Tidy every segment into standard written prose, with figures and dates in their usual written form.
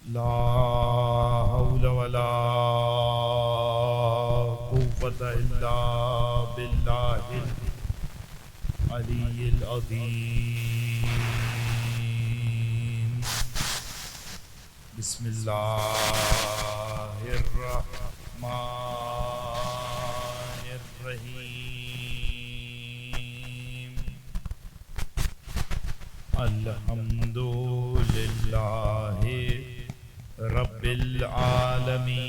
لا حول ولا قوة إلا بالله العلي العظيم. بسم الله الرحمن الرحيم. الحمد لله رب العالمين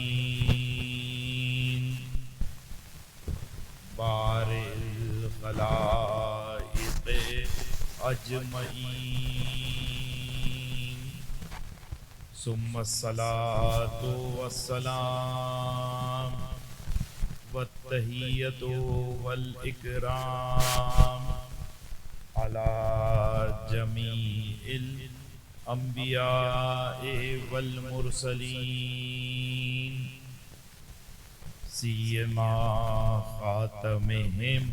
بارئ الخلائق أجمعين، ثم الصلاة والسلام والتحية والإكرام على جميع الأنبياء والمرسلين، سيما خاتمهم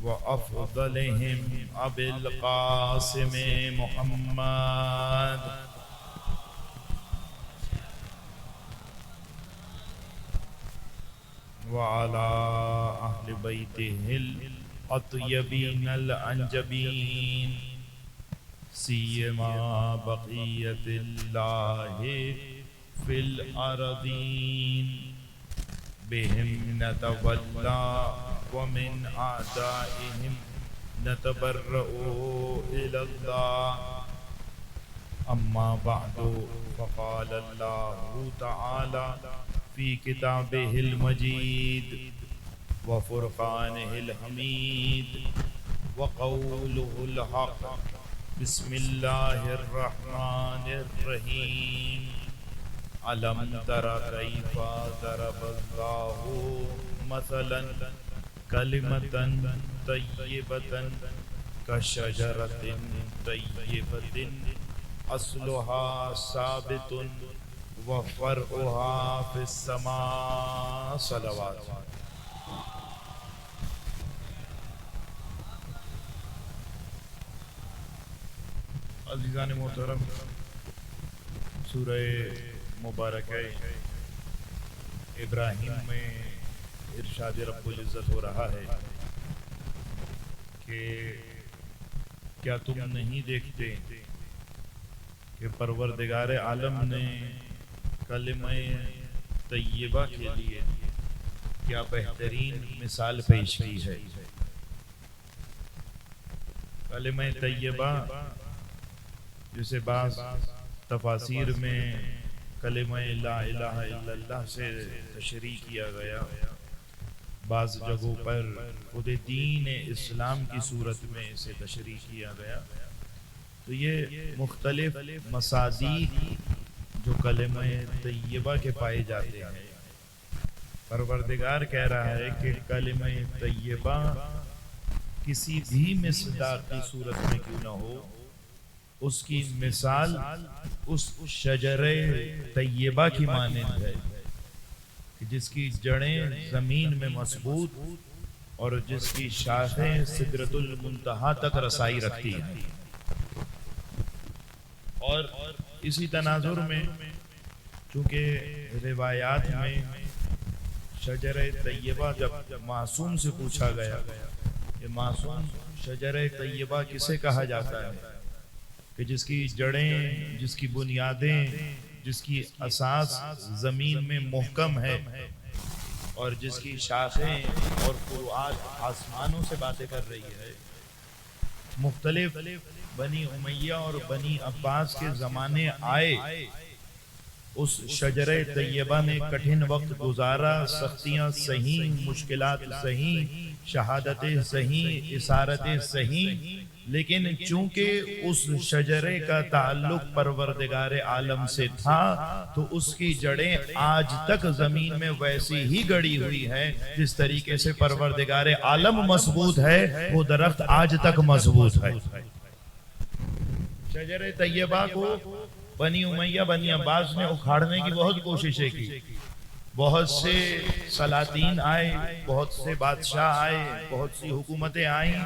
وأفضلهم أبي القاسم محمد وعلى أهل بيته الأطيبين الأنجبين، سيما بقية الله في الأرضين، بهم نتولى ومن أعدائهم نتبرأ إلى الله. أما بعد، فقال الله تعالى في كتابه المجيد وفرقانه الحميد وقوله الحق. بسم الله الرحمن الرحيم. ألم تر كيف ضرب الله مثلا كلمة طيبة كشجرة طيبة أصلها ثابت وفرعها في السماء. صلوات. عزیزان محترم، سورہ مبارکہ ابراہیم میں ارشاد رب العزت ہو رہا ہے کہ کیا تم نہیں دیکھتے کہ پروردگار عالم نے کلمہ طیبہ کے لیے کیا بہترین مثال پیش کی ہے. کلمہ طیبہ جسے بعض تفاسیر میں کلمہ لا الہ الا اللہ سے تشریح کیا گیا، بعض جگہوں پر خود دین اسلام کی صورت میں اسے تشریح کیا گیا. تو یہ مختلف مصادیق جو کلمہ طیبہ کے پائے جاتے ہیں، پروردگار کہہ رہا ہے کہ کلمہ طیبہ کسی بھی مصداق کی صورت میں کیوں نہ ہو، اس کی مثال اس شجر طیبہ کی مانند ہے کہ جس کی جڑیں زمین میں مضبوط اور جس کی شاخیں سدرۃ المنتہا تک رسائی رکھتی ہیں. اور اسی تناظر میں چونکہ روایات میں شجر طیبہ جب معصوم سے پوچھا گیا کہ معصوم شجر طیبہ کسے کہا جاتا ہے، کہ جس کی جڑیں، جس کی بنیادیں، جس کی اساس زمین میں محکم ہے اور جس کی شاخیں اور فروعات آسمانوں سے باتیں کر رہی ہے. مختلف بنی امیہ اور بنی عباس کے زمانے آئے، اس شجر طیبہ نے کٹھن وقت گزارا، سختیاں سہیں، مشکلات سہیں، شہادتیں سہیں، اسارتیں سہیں، لیکن چونکہ اس شجرے کا تعلق پروردگار عالم سے تھا تو اس کی جڑیں آج تک زمین میں ویسی ہی گڑی ہوئی ہے جس طریقے سے پروردگار عالم مضبوط ہے، وہ درخت آج تک مضبوط ہے. شجر طیبہ کو بنی امیہ، بنی عباس نے اکھاڑنے کی بہت کوششیں کی، بہت سے سلاطین آئے، بہت سے بادشاہ آئے، بہت سی حکومتیں آئیں،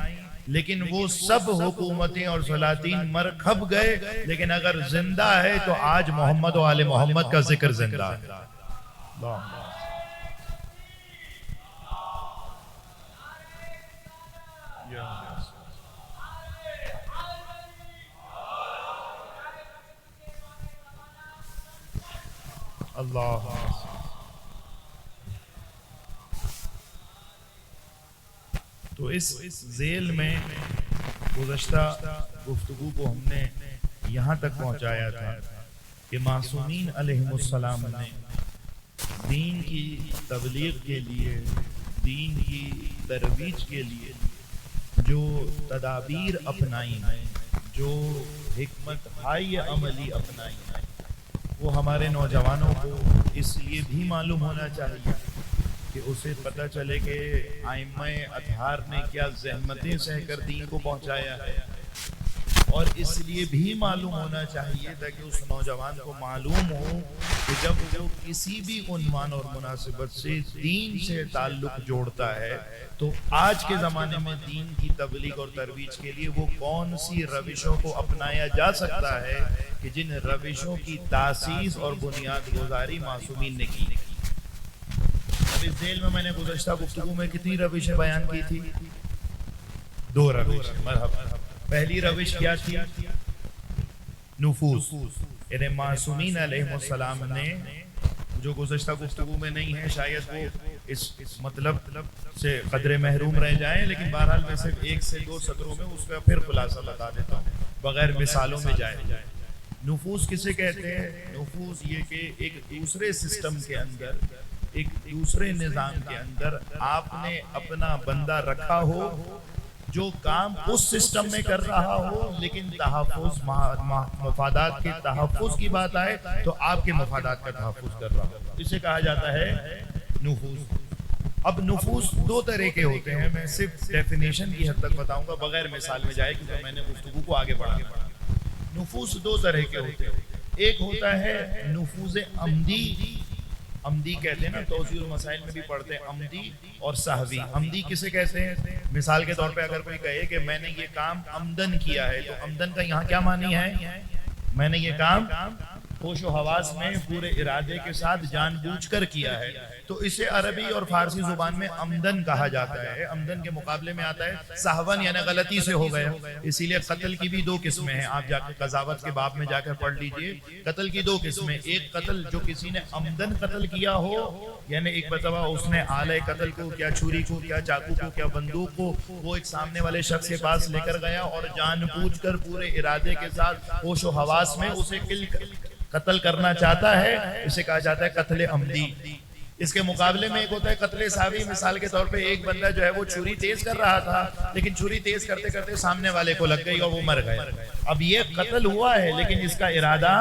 لیکن وہ سب حکومتیں اور سلاطین مر کھپ گئے، لیکن اگر زندہ ہے تو آج محمد و آل محمد کا ذکر زندہ ہے۔ اللہ تو اس ذیل میں گزشتہ گفتگو کو ہم نے یہاں تک پہنچایا تھا کہ معصومین علیہم السلام نے دین کی تبلیغ کے لیے، دین کی ترویج کے لیے جو تدابیر اپنائی ہیں، جو حکمت ہائی عملی اپنائی ہیں، وہ ہمارے نوجوانوں کو اس لیے بھی معلوم ہونا چاہیے کہ اسے پتہ چلے کہ ائمہ اطہار نے کیا زحمتیں سہ کر دین کو پہنچایا ہے، اور اس لیے بھی معلوم ہونا چاہیے تاکہ اس نوجوان کو معلوم ہو کہ جب وہ کسی بھی عنوان اور مناسبت سے دین سے تعلق جوڑتا ہے تو آج کے زمانے میں دین کی تبلیغ اور ترویج کے لیے وہ کون سی روشوں کو اپنایا جا سکتا ہے کہ جن روشوں کی تاسیس اور بنیاد گزاری معصومین نے کی۔ اب اس ذیل میں نے گزشتہ گفتگو میں کتنی روشیں بیان کی تھی؟ 2 روش۔ مرحبا۔ پہلی روش کیا تھی؟ نفوذ، یعنی معصومین علیہ السلام نے، جو گزشتہ گفتگو میں نہیں ہے، شاید وہ اس مطلب سے قدر محروم رہ جائیں، لیکن بہرحال میں صرف 1 سے 2 سطروں میں اس کا پھر خلاصہ بتا دیتا ہوں بغیر مثالوں میں جائے۔ نفوذ کسے کہتے ہیں؟ نفوذ یہ کہ ایک دوسرے سسٹم کے اندر، ایک دوسرے نظام کے اندر آپ نے اپنا بندہ رکھا ہو جو کام اس سسٹم میں کر رہا ہو، لیکن تحفظ، مفادات کے تحفظ کی بات آئے تو آپ کے مفادات کا تحفظ کر رہا ہو، اسے کہا جاتا ہے نفوذ۔ اب نفوذ 2 طرح کے ہوتے ہیں، میں صرف ڈیفینیشن کی حد تک بتاؤں گا بغیر مثال میں جائے، کیونکہ میں نے گفتگو کو آگے بڑھانا۔ نفوذ 2 طرح کے ہوتے ہیں، ایک ہوتا ہے نفوذ عمدی، عمدی کہتے ہیں نا، توضیح المسائل میں بھی پڑھتے ہیں، عمدی اور سہوی۔ عمدی کسے کہتے ہیں؟ مثال کے طور پہ اگر کوئی کہے کہ میں نے یہ کام عمدن کیا ہے، تو عمدن کا یہاں کیا معنی ہے؟ میں نے یہ کام ہوش و حواس میں پورے ارادے کے ساتھ جان بوجھ کر کیا ہے، تو اسے عربی اور فارسی زبان میں عمدن کہا جاتا ہے۔ عمدن کے مقابلے میں آتا ہے سہون، یعنی غلطی سے ہو گیا۔ اسی لیے قتل کی بھی 2 قسمیں ہیں، آپ جا کے قضاوت کے باب میں جا کر پڑھ لیجئے۔ قتل کی 2 قسمیں، ایک قتل جو کسی نے عمدن قتل کیا ہو، یعنی ایک مرتبہ اس نے آلہ قتل کو، کیا چھری کو، کیا چاقو کو، کیا بندوق کو، وہ ایک سامنے والے شخص کے پاس لے کر گیا اور جان بوجھ کر پورے ارادے کے ساتھ ہوش و حواس میں اسے قتل کرنا چاہتا ہے، اسے کہا جاتا ہے قتل عمدی۔ اس کے مقابلے میں ایک ہوتا ہے قتل سہوی۔ مثال کے طور پہ ایک بندہ جو ہے وہ چھری تیز کر رہا تھا، لیکن چھری تیز کرتے کرتے سامنے والے کو لگ گئی اور وہ مر گیا۔ اب یہ قتل ہوا ہے لیکن اس کا ارادہ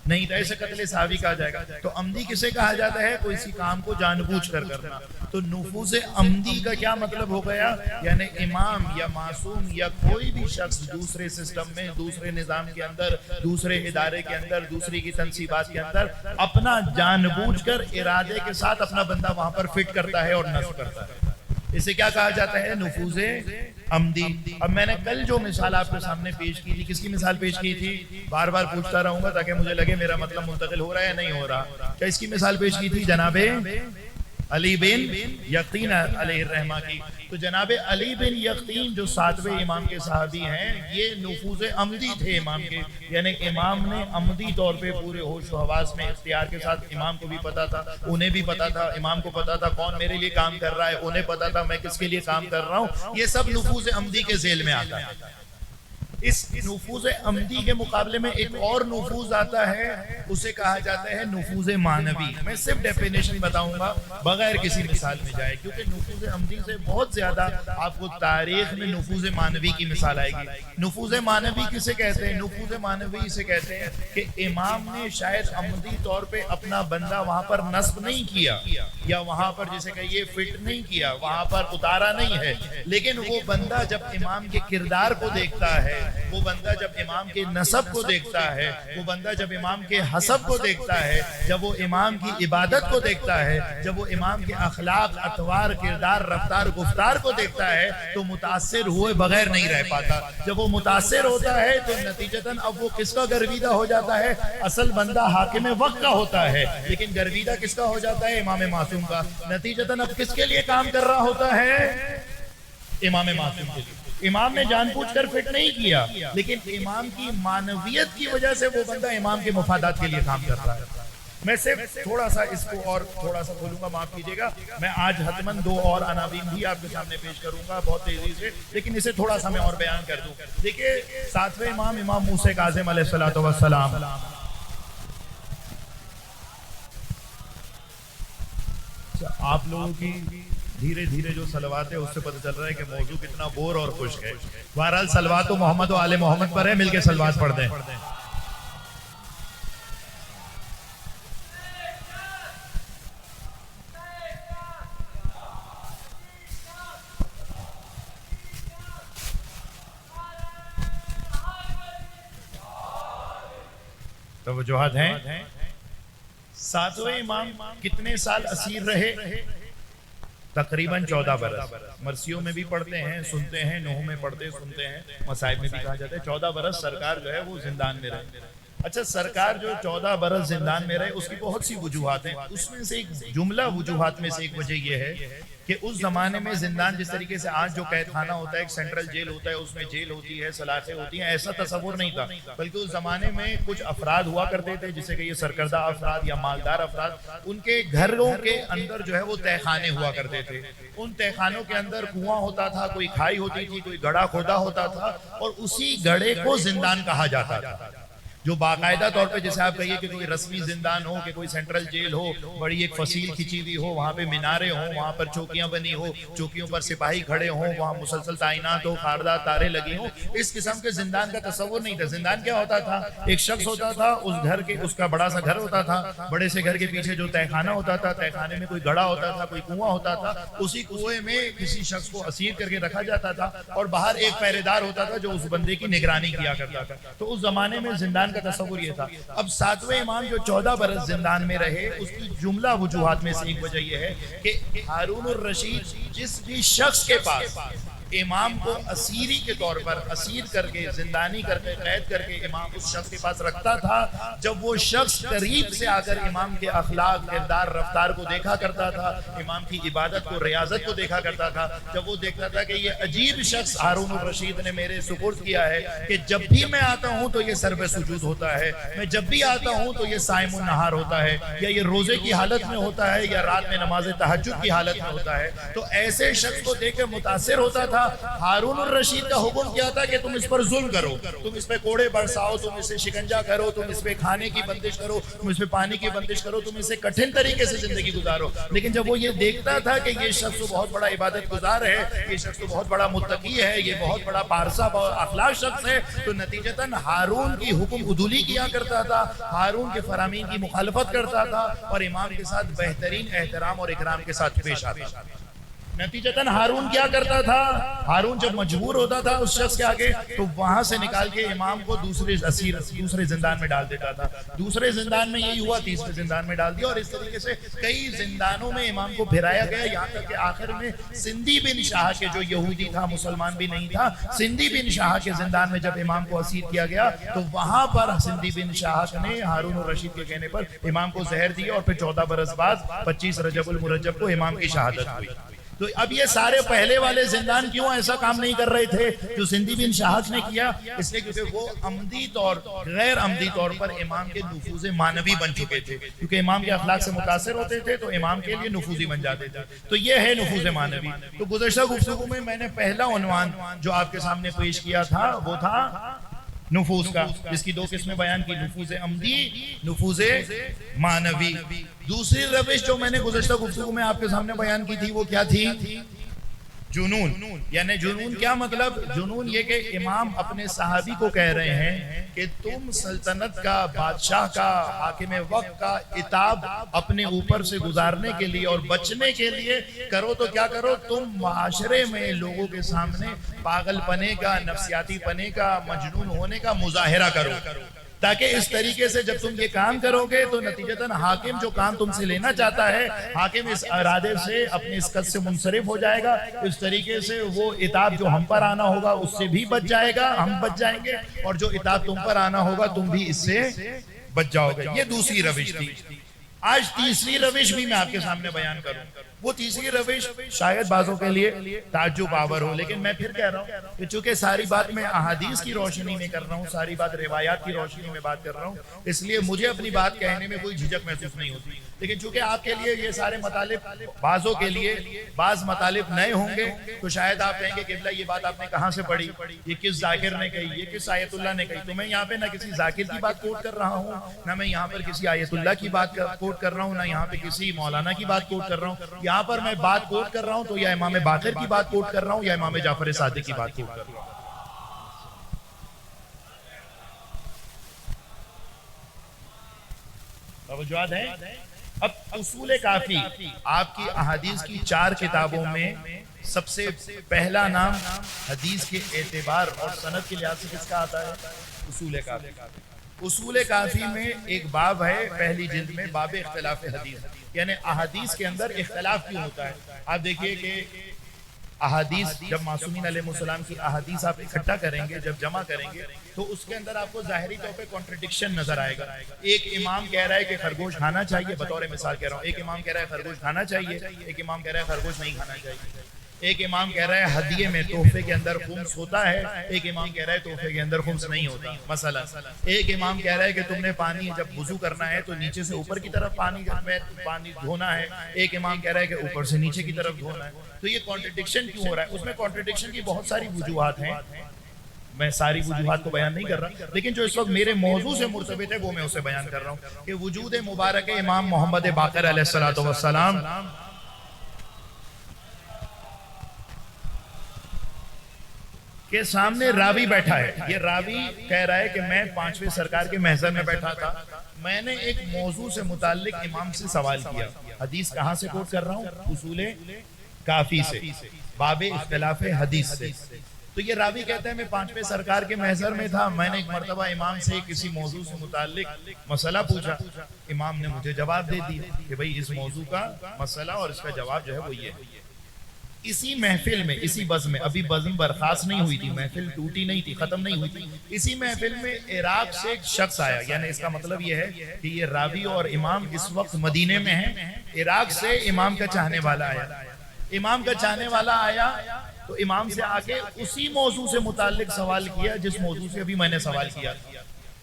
نہیں تھا، اسے قتل سہوی کہا جائے گا۔ تو عمدی کسے کہا جاتا ہے؟ کوئی اسی کام کو جان بوجھ کر کرنا۔ تو نفوذ عمدی کا کیا مطلب ہو گیا؟ یعنی امام یا معصوم یا کوئی بھی شخص دوسرے سسٹم میں، دوسرے نظام کے اندر، دوسرے ادارے کے اندر، دوسری کی تنصیبات کے اندر اپنا جان بوجھ کر ارادے کے ساتھ اپنا بندہ وہاں پر فٹ کرتا ہے اور نصب کرتا ہے، اسے کیا کہا جاتا ہے؟ نفوذ عمدی۔ اب میں نے کل جو مثال آپ کے سامنے پیش کی تھی، کس کی مثال پیش کی تھی؟ بار بار پوچھتا رہوں گا تاکہ مجھے لگے میرا مطلب منتقل ہو رہا ہے یا نہیں ہو رہا۔ کیا اس کی مثال پیش کی تھی؟ جناب علی بن یقطین علیہ الرحمہ کی۔ تو جناب علی بن یقطین جو 7ویں امام کے صحابی ہیں، یہ نفوذ عمدی تھے امام کے، یعنی امام نے عمدی طور پہ پورے ہوش و حواس میں اختیار کے ساتھ، امام کو بھی پتا تھا، انہیں بھی پتا تھا، امام کو پتا تھا کون میرے لیے کام کر رہا ہے، انہیں پتا تھا میں کس کے لیے کام کر رہا ہوں، یہ سب نفوذ عمدی کے ذیل میں آتا ہے۔ اس نفوذ عمدی کے مقابلے میں ایک اور نفوذ آتا ہے، اسے کہا جاتا ہے نفوذ معنوی۔ میں صرف ڈیفینیشن بتاؤں گا بغیر کسی مثال میں جائے، کیونکہ نفوذ عمدی سے بہت زیادہ آپ کو تاریخ میں نفوذ معنوی کی مثال آئے گی۔ نفوذ معنوی کسے کہتے ہیں؟ نفوذ معنوی اسے کہتے ہیں کہ امام نے شاید عمدی طور پہ اپنا بندہ وہاں پر نصب نہیں کیا، یا وہاں پر جسے کہ یہ فٹ نہیں کیا، وہاں پر اتارا نہیں ہے، لیکن وہ بندہ جب امام کے کردار کو دیکھتا ہے، وہ بندہ جب امام کے نسب کو دیکھتا ہے، وہ بندہ جب امام کے حسب کو دیکھتا ہے، جب وہ امام کی عبادت کو دیکھتا ہے، جب وہ امام کے اخلاق، اطوار، کردار، رفتار، گفتار کو دیکھتا ہے تو متاثر ہوئے بغیر نہیں رہ پاتا۔ جب وہ متاثر ہوتا ہے تو نتیجتاً اب وہ کس کا گرویدہ ہو جاتا ہے؟ اصل بندہ حاکم وقت کا ہوتا ہے، لیکن گرویدہ کس کا ہو جاتا ہے؟ امام معصوم کا۔ نتیجتاً اب کس کے لیے کام کر رہا ہوتا ہے؟ امام معصوم کے لیے۔ امام نے جان بوجھ کر فٹ نہیں کیا، لیکن امام کی معنویت کی وجہ سے وہ بندہ امام کے مفادات کے لیے کام کر رہا ہے۔ میں صرف تھوڑا سا اس کو اور تھوڑا سا کھولوں گا، معاف کیجئے گا، میں آج حتماً 2 اور عناوین بھی آپ کے سامنے پیش کروں گا بہت تیزی سے، لیکن اسے تھوڑا سا میں اور بیان کر دوں۔ دیکھیں 7ویں امام، امام موسیٰ کاظم علیہ السلام، آپ لوگوں کی دھیرے دھیرے جو صلوات ہے اس سے پتہ چل رہا ہے کہ موضوع کتنا بور اور خشک ہے۔ بہرحال صلوات و محمد و آل محمد پر ہے، مل کے صلوات پڑھ دیں۔ توجہات ہیں۔ 7ویں امام کتنے سال اسیر رہے؟ تقریباً 14 برس۔ مرثیوں میں بھی پڑھتے ہیں، سنتے ہیں، نوح میں پڑھتے سنتے ہیں، مصائب میں بھی کہا جاتا ہے 14 برس سرکار جو ہے وہ زندان میں رہے۔ اچھا، سرکار جو 14 برس زندان میں رہے اس کی بہت سی وجوہات ہیں، اس میں سے ایک جملہ وجوہات میں سے ایک وجہ یہ ہے کہ اس زمانے میں زندان جس طریقے سے آج جو قید خانہ ہوتا ہے، ایک سینٹرل جیل ہوتا ہے، اس میں جیل ہوتی ہے، سلاخیں ہوتی ہیں، ایسا تصور نہیں تھا، بلکہ اس زمانے میں کچھ افراد ہوا کرتے تھے جسے کہ یہ سرکردہ افراد یا مالدار افراد، ان کے گھروں کے اندر جو ہے وہ تہہ خانے ہوا کرتے تھے۔ ان تہہ خانوں کے اندر کنواں ہوتا تھا، کوئی کھائی ہوتی تھی، کوئی گڑھا کھودا ہوتا تھا، اور اسی گڑھے کو زندان کہا جاتا تھا، جو باقاعدہ طور پہ جیسے آپ کہیے کہ کوئی رسمی زندان ہو، کہ کوئی سینٹرل جیل ہو، بڑی ایک فصیل کھچی ہوئی ہو، وہاں پہ مینارے ہوں، وہاں پر چوکیاں بنی ہو، چوکیوں پر سپاہی کھڑے ہوں، وہاں مسلسل تعینات ہو، خاردار تارے لگی ہوں، اس قسم کے زندان کا تصور نہیں تھا۔ زندان کیا ہوتا تھا؟ ایک شخص ہوتا تھا، اس گھر کے، اس کا بڑا سا گھر ہوتا تھا، بڑے سے گھر کے پیچھے جو تہہ خانہ ہوتا تھا، تہہ خانے میں کوئی گڑھا ہوتا تھا، کوئی کنواں ہوتا تھا، اسی کنویں میں کسی شخص کو اسیر کر کے رکھا جاتا تھا، اور باہر ایک پہرے دار ہوتا تھا جو اس بندے کی نگرانی کیا کرتا تھا۔ تو اس زمانے میں زندان کا تصور یہ تھا۔ اب 7ویں امام جو 14 برس زندان میں رہے، اس کی جملہ وجوہات میں سے ایک وجہ یہ ہے کہ ہارون الرشید جس بھی شخص کے پاس امام کو اسیری کے طور پر اسیر کر کے، زندانی کر کے، قید کر کے امام اس شخص کے پاس رکھتا تھا، جب وہ شخص قریب سے آ کر امام کے اخلاق، کردار، رفتار کو دیکھا کرتا تھا، امام کی عبادت کو، ریاضت کو دیکھا کرتا تھا، جب وہ دیکھتا تھا کہ یہ عجیب شخص ہارون الرشید نے میرے سپرد کیا ہے کہ جب بھی میں آتا ہوں تو یہ سر پہ سجود ہوتا ہے، میں جب بھی آتا ہوں تو یہ صائم النہار ہوتا ہے، یا یہ روزے کی حالت میں ہوتا ہے، یا رات میں نماز تہجد کی حالت میں ہوتا ہے، تو ایسے شخص کو دیکھ کے متاثر ہوتا تھا۔ ہارون الرشید کا حکم کیا تھا کہ تم اس پر ظلم کرو، تم اس پہ کوڑے برساؤ، تم اسے شکنجہ کرو، تم اس پہ کھانے کی بندش کرو، تم اس پہ پانی کی بندش کرو، تم اسے کٹھن طریقے سے زندگی گزارو۔ لیکن جب وہ یہ دیکھتا تھا کہ یہ شخص تو بہت بڑا عبادت گزار ہے، یہ شخص تو بہت بڑا متقی ہے، یہ بہت بڑا پارسا اخلاق شخص ہے، تو نتیجتاً ہارون کی حکم عدولی کیا کرتا تھا، ہارون کے فرامین کی مخالفت کرتا تھا، اور امام کے ساتھ بہترین احترام اور اکرام کے ساتھ پیش آتا تھا۔ نتیجتاً ہارون کیا کرتا تھا؟ ہارون جب مجبور ہوتا تھا اس شخص کے آگے تو وہاں سے نکال کے امام کو دوسرے زندان میں ڈال دیتا تھا۔ دوسرے زندان میں یہی ہوا، تیسرے زندان میں ڈال دیا، اور اس طریقے سے کئی زندانوں میں امام کو پھرایا گیا، یہاں تک کہ آخر میں سندھی بن شاہ کے، جو یہودی تھا، مسلمان بھی نہیں تھا، سندھی بن شاہ کے زندان میں جب امام کو اسیر کیا گیا تو وہاں پر سندھی بن شاہ نے ہارون الرشید کے کہنے پر امام کو زہر دیا، اور پھر 14 برس بعد 25 رجب المرجب کو امام کی شہادت ہوئی۔ تو اب یہ سارے پہلے والے زندان کیوں ایسا کام نہیں کر رہے تھے جو سندھی بن شاہد نے کیا؟ اس لیے کیونکہ وہ عمدی طور، غیر عمدی طور پر امام کے نفوذ معنوی بن چکے تھے، کیونکہ امام کے اخلاق سے متاثر ہوتے تھے تو امام کے لیے نفوذی بن جاتے تھے۔ تو یہ ہے نفوذ معنوی۔ تو گزشتہ گفتگو میں نے پہلا عنوان جو آپ کے سامنے پیش کیا تھا وہ تھا نفوذ کا، جس کی 2 قسمیں بیان کی، نفوذ عمدی، نفوذ معنوی۔ دوسری روش جو میں نے گزشتہ گفتگو میں آپ کے سامنے بیان کی تھی وہ کیا تھی؟ جنون، یعنی جنون کیا مطلب؟ جنون یہ کہ امام اپنے صحابی کو کہہ رہے ہیں کہ تم سلطنت کا، بادشاہ کا، حاکم وقت کا عتاب اپنے اوپر سے گزارنے کے لیے اور بچنے کے لیے کرو تو کیا کرو، تم معاشرے میں لوگوں کے سامنے پاگل پنے کا، نفسیاتی پنے کا، مجنون ہونے کا مظاہرہ کرو، تاکہ اس طریقے سے جب تم یہ کام کرو گے تو نتیجتاً حاکم جو کام تم سے لینا چاہتا ہے، حاکم اس ارادے سے اپنے اس قصد سے منصرف ہو جائے گا، اس طریقے سے وہ عتاب جو ہم پر آنا ہوگا اس سے بھی بچ جائے گا، ہم بچ جائیں گے، اور جو عتاب تم پر آنا ہوگا تم بھی اس سے بچ جاؤ گے۔ یہ دوسری روش تھی۔ آج تیسری روش بھی میں آپ کے سامنے بیان کروں۔ وہ تیسری روش شاید بعضوں کے لیے تعجب آور ہو، لیکن میں پھر کہہ رہا ہوں کہ چونکہ ساری بات میں احادیث کی روشنی میں کر رہا ہوں، ساری بات روایات کی روشنی میں بات کر رہا ہوں، اس لیے مجھے اپنی بات کہنے میں کوئی جھجک محسوس نہیں ہوتی، لیکن چونکہ آپ کے لیے یہ سارے مطالب، بعضوں کے لیے بعض مطالب نئے ہوں گے، تو شاید آپ کہیں گے قبلہ یہ بات آپ نے کہاں سے پڑھی، یہ کس ذاکر نے کہی، یہ کس آیت اللہ نے کہی؟ تو میں یہاں پہ نہ کسی ذاکر کی بات کوٹ کر رہا ہوں، نہ میں یہاں پر کسی آیت اللہ کی بات کوٹ کر رہا ہوں، نہ یہاں پہ کسی مولانا کی بات کوٹ کر رہا ہوں۔ یہاں پر میں بات کوٹ کر رہا ہوں تو یا امام باقر کی بات کوٹ کر رہا ہوں یا امام جعفر صادق کی بات کوٹ کر رہا ہوں۔ توجہات ہیں؟ اب اصول کافی آپ کی احادیث کی 4 کتابوں میں سب سے پہلا نام حدیث کے اعتبار اور سند کے لحاظ سے کس کا آتا ہے؟ اصول کافی۔ اصول کافی میں ایک باب ہے پہلی جلد میں، باب اختلاف حدیث، یعنی احادیث کے اندر اختلاف کیوں ہوتا ہے۔ آپ دیکھیے کہ احادیث جب معصومین علیہ السلام کی احادیث آپ اکٹھا کریں گے، جب جمع کریں گے تو اس کے اندر آپ کو ظاہری طور پہ کنٹرڈکشن نظر آئے گا۔ ایک امام کہہ رہا ہے کہ خرگوش کھانا چاہیے، بطور مثال کہہ رہا ہوں، ایک امام کہہ رہا ہے خرگوش کھانا چاہیے، ایک امام کہہ رہا ہے خرگوش نہیں کھانا چاہیے، ایک امام کہہ رہا ہے ہدیے میں، تحفے کے اندر خمس ہوتا ہے، ایک امام کہہ رہا ہے تحفے کے اندر خمس نہیں ہوتا۔ مثلا ایک امام کہہ رہا ہے کہ تم نے پانی جب وضو کرنا ہے تو نیچے سے اوپر کی طرف پانی دھونا ہے، ایک امام کہہ رہا ہے کہ اوپر سے نیچے کی طرف دھونا ہے۔ تو یہ کانٹرڈکشن کیوں ہو رہا ہے؟ اس میں کانٹرڈکشن کی بہت ساری وجوہات ہیں، میں ساری وجوہات کو بیان نہیں کر رہا، لیکن جو اس وقت میرے موضوع سے مرتبط ہے وہ میں اسے بیان کر رہا ہوں کہ وجود مبارک امام محمد باقر علیہ السلام کے سامنے راوی بیٹھا ہے۔ یہ راوی کہہ رہا ہے کہ میں 5ویں سرکار کے محضر میں بیٹھا تھا، میں نے ایک موضوع سے متعلق امام سے سوال کیا۔ حدیث کہاں سے کوٹ کر رہا ہوں؟ اصول کافی سے، باب اختلاف حدیث سے۔ تو یہ راوی کہتا ہے میں 5ویں سرکار کے محضر میں تھا، میں نے ایک مرتبہ امام سے کسی موضوع سے متعلق مسئلہ پوچھا، امام نے مجھے جواب دے دیا کہ بھئی اس موضوع کا مسئلہ اور اس کا جواب جو ہے وہ یہ ہے۔ اسی محفل میں، اسی بزم میں، ابھی بزم برخاست نہیں ہوئی تھی، محفل ٹوٹی نہیں تھی، ختم نہیں ہوئی تھی، اسی محفل میں عراق سے ایک شخص آیا، یعنی اس کا مطلب یہ ہے کہ یہ راوی اور امام اس وقت مدینے میں ہیں، عراق سے امام کا چاہنے والا آیا، امام کا چاہنے والا آیا تو امام سے آ کے اسی موضوع سے متعلق سوال کیا جس موضوع سے ابھی میں نے سوال کیا،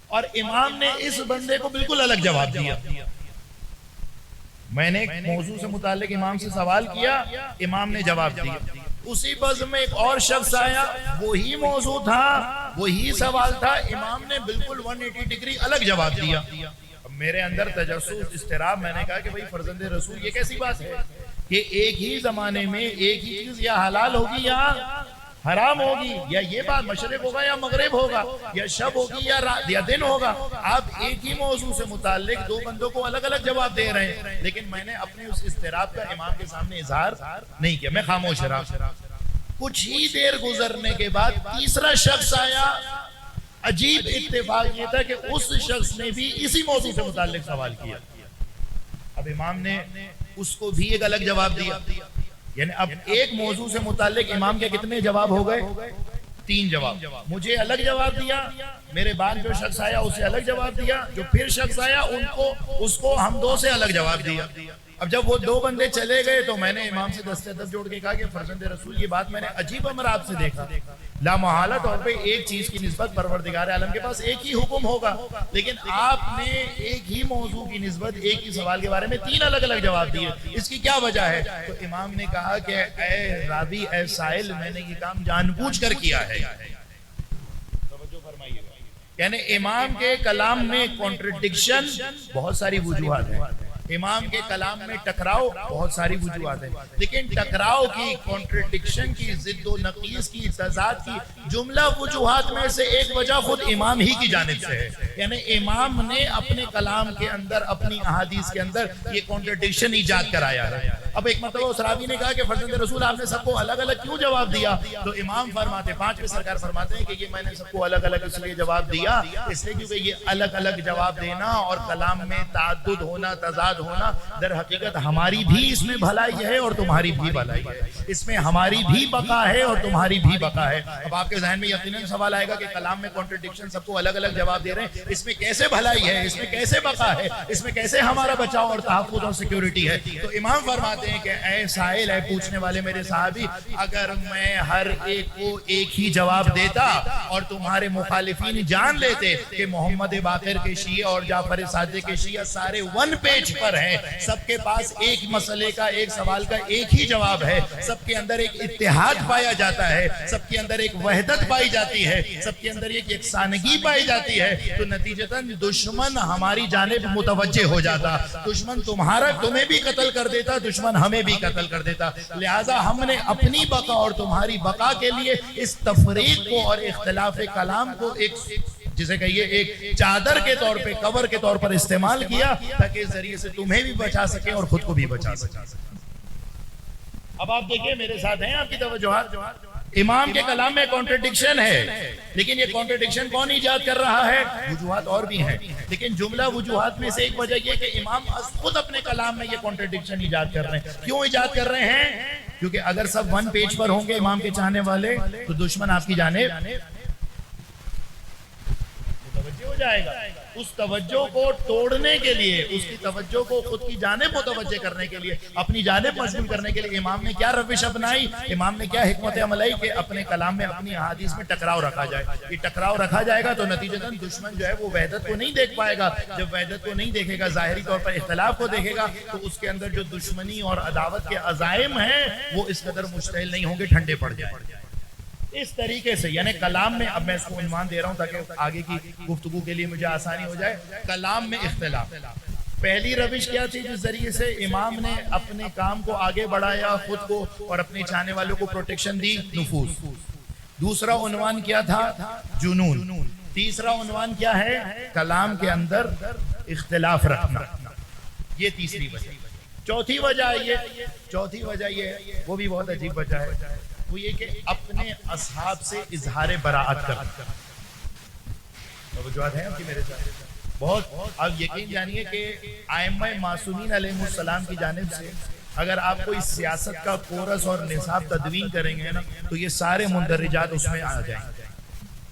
اور امام نے اس بندے کو بالکل الگ جواب دیا۔ میں نے ایک موضوع سے متعلق امام سے سوال کیا، امام نے جواب دیا، اسی بزم میں ایک اور شخص آیا، وہی موضوع تھا، وہی سوال تھا، امام نے بالکل 180 ڈگری الگ جواب دیا۔ اب میرے اندر تجسس، اضطراب، میں نے کہا کہ بھئی فرزند رسول یہ کیسی بات ہے کہ ایک ہی زمانے میں ایک ہی چیز یا حلال ہوگی یا حرام ہوگی، یا یہ بات مشرق ہوگا یا مغرب ہوگا، یا شب ہوگی یا دن ہوگا، آپ ایک ہی موضوع سے متعلق 2 بندوں کو الگ الگ جواب دے رہے ہیں۔ لیکن میں نے اپنے اس اضطراب کا امام کے سامنے اظہار نہیں کیا، میں خاموش رہا۔ کچھ ہی دیر گزرنے کے بعد تیسرا شخص آیا، عجیب اتفاق یہ تھا کہ اس شخص نے بھی اسی موضوع سے متعلق سوال کیا۔ اب امام نے اس کو بھی ایک الگ جواب دیا، یعنی اب ایک موضوع سے متعلق امام کے کتنے جواب ہو گئے؟ 3 جواب۔ مجھے الگ جواب دیا، میرے بعد جو شخص آیا اسے الگ جواب دیا، جو پھر شخص آیا اس کو ہم 2 سے الگ جواب دیا۔ اب جب وہ 2 بندے چلے گئے تو میں نے امام سے دستے دست جوڑ کے کہا کہ فرزند رسول یہ بات میں نے عجیب امر آپ سے دیکھا، لا محالہ طور پہ ایک چیز کی نسبت پروردگار عالم کے پاس ایک ہی حکم ہوگا، لیکن آپ نے ایک ہی موضوع کی نسبت ایک ہی سوال کے بارے میں 3 الگ الگ جواب دیے، اس کی کیا وجہ ہے؟ تو امام نے کہا کہ اے راوی، اے سائل، میں نے یہ کام جان بوجھ کر کیا ہے۔ توجہ فرمائیے، یعنی امام کے کلام میں کنٹرڈکشن بہت ساری وجوہات ہیں، امام کے کلام میں ٹکراؤ بہت ساری وجوہات ہیں، لیکن ٹکراؤ کی، کانٹرڈکشن کی، ضد و نقیض کی، تضاد کی جملہ وجوہات میں سے ایک وجہ خود امام ہی کی جانب سے ہے، یعنی امام نے اپنے کلام کے اندر، اپنی احادیث کے اندر یہ کانٹرڈکشن ایجاد کرایا ہے۔ اب ایک مرتبہ اس راوی نے کہا کہ فرزند رسول آپ نے سب کو الگ الگ کیوں جواب دیا؟ تو امام فرماتے، پانچویں سرکار فرماتے ہیں کہ یہ میں نے سب کو الگ الگ اس لیے جواب دیا، اس لیے کیونکہ یہ الگ الگ جواب دینا اور کلام میں تعدد ہونا، تضاد ہونا، در حقیقت ہماری بھی اس میں بھلائی ہے اور تمہاری بھی بھلائی ہے، اس میں ہماری بھی بقا ہے اور تمہاری بھی بقا ہے۔ اب آپ کے ذہن میں یقیناً سوال آئے گا کہ کلام میں کانٹرڈکشن، سب کو الگ الگ جواب دے رہے ہیں، اس میں کیسے بھلائی ہے، اس میں کیسے بقا ہے، اس میں کیسے ہمارا بچاؤ اور تحفظ اور سیکیورٹی ہے؟ تو امام فرماتے ہیں کہ اے سائل، اے پوچھنے والے میرے صحابی، اگر میں ہر ایک کو ایک ہی جواب دیتا اور تمہارے مخالفین جان لیتے کہ محمد باقر کے شیعہ اور جعفر صادق کے شیعہ سارے ون پیج پر ہیں، سب کے پاس ایک مسئلے کا، ایک سوال کا ایک ہی جواب ہے، سب کے اندر ایک اتحاد پایا جاتا ہے، سب کے اندر ایک وحدت پائی جاتی ہے، سب کے اندر ایک یکسانگی پائی جاتی ہے، تو نتیجتاً دشمن ہماری جانب متوجہ ہو جاتا، دشمن تمہیں بھی قتل کر دیتا، دشمن ہمیں بھی قتل کر دیتا۔ لہٰذا ہم نے اپنی بقا اور تمہاری بقا کے لیے اس تفریق کو اور اختلاف کلام کو ایک، جسے کہیے ایک چادر کے طور پہ، کور کے طور پر استعمال کیا تاکہ اس ذریعے سے تمہیں بھی بچا سکیں اور خود کو بھی بچا سکیں۔ اب آپ دیکھیں میرے ساتھ ہیں آپ کی توجہات، امام کے کلام میں کانٹرڈکشن ہے، لیکن یہ کانٹرڈکشن کون ایجاد کر رہا ہے؟ وجوہات اور بھی ہیں، لیکن جملہ وجوہات میں سے ایک وجہ یہ کہ امام خود اپنے کلام میں یہ کانٹرڈکشن ایجاد کر رہے ہیں۔ کیوں ایجاد کر رہے ہیں؟ کیونکہ اگر سب ون پیج پر ہوں گے امام کے چاہنے والے تو دشمن آپ کی جانب متوجہ ہو جائے گا۔ اس توجہ کو توڑنے کے لیے، اس کی توجہ کو خود کی جانب متوجہ کرنے کے لیے، اپنی جانب مشغول کرنے کے لیے امام نے کیا روش اپنائی، امام نے کیا حکمت عمل کہ اپنے کلام میں، اپنی احادیث میں ٹکراؤ رکھا جائے۔ یہ ٹکراؤ رکھا جائے گا تو نتیجتاً دشمن جو ہے وہ وحدت کو نہیں دیکھ پائے گا، جب وحدت کو نہیں دیکھے گا، ظاہری طور پر اختلاف کو دیکھے گا، تو اس کے اندر جو دشمنی اور عداوت کے عزائم ہیں وہ اس قدر مشتعل نہیں ہوں گے، ٹھنڈے پڑ جائیں۔ اس طریقے سے، یعنی کلام میں، اب میں اس کو عنوان دے رہا ہوں تاکہ آگے کی گفتگو کے لیے مجھے آسانی ہو جائے، کلام میں اختلاف۔ پہلی روش کیا تھی جس ذریعے سے امام نے اپنے کام کو آگے بڑھایا، خود کو اور اپنے چاہنے والوں کو پروٹیکشن دی؟ نفوذ۔ دوسرا عنوان کیا تھا؟ جنون۔ تیسرا عنوان کیا ہے؟ کلام کے اندر اختلاف رکھنا، یہ تیسری وجہ۔ چوتھی وجہ یہ وہ بھی بہت عجیب وجہ ہے، وہ یہ کہ اپنے اصحاب سے اظہار براءت کرنا۔ توجہات ہیں آپ کی میرے ساتھ بہت؟ اب یقین جانیے کہ ائمہ معصومین علیہ السلام کی جانب سے اگر آپ کوئی سیاست کا کورس اور نصاب تدوین کریں گے نا تو یہ سارے مندرجات اس میں آ جائیں گے۔